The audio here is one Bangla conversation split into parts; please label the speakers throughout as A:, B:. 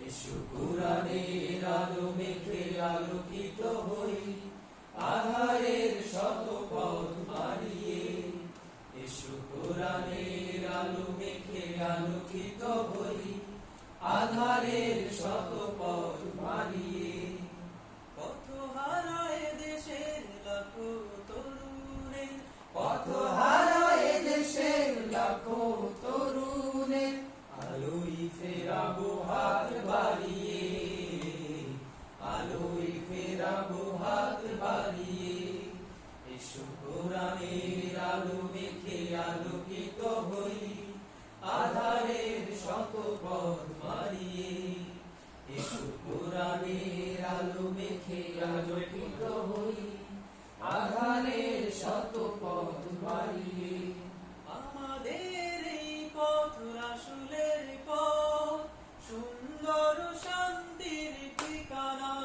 A: এসো কোরআনের আলো মেখে আলোকিত হই, আধারের শত পথ মারিয়ে। এসো কোরআনের আলো মেখে আলোকিত হই, আধারের শত পথ মারিয়ে।
B: পথহারা এ দেশের লাখো তরুণের,
A: পথহারা এ দেশের লাখো তরুণের আলোই ফেরাবো হাত বাড়িয়ে, আলোই ফেরাবো হাত বাড়িয়ে। এসো কোরআনের আলো মেখে আলোকিত হই, আধারের শত পথ মারিয়ে। এসো কোরআনের আলো মেখে আলোকিত হই, আধারের শত পথ মারিয়ে।
B: আমাদের এই পথ রাসূলের পথ, সুন্দর শান্তির ঠিকানা।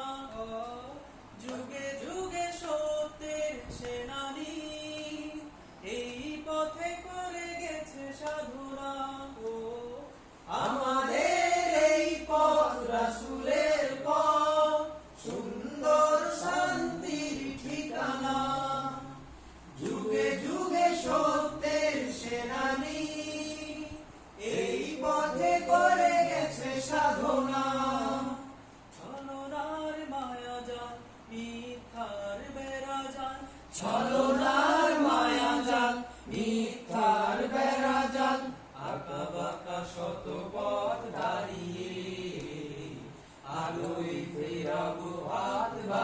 B: যুগে যুগে সত্যের সেনানী, এই পথে করে গেছে সাধনা।
A: আমাদের এই পথ রাসূলের পথ, সুন্দর শান্তির ঠিকানা। যুগে যুগে সত্যের সেনানী, এই পথে করে গেছে সাধনা।
B: ছলনার মায়া যান, মিথ্যার বেড়া যান,
A: ছলো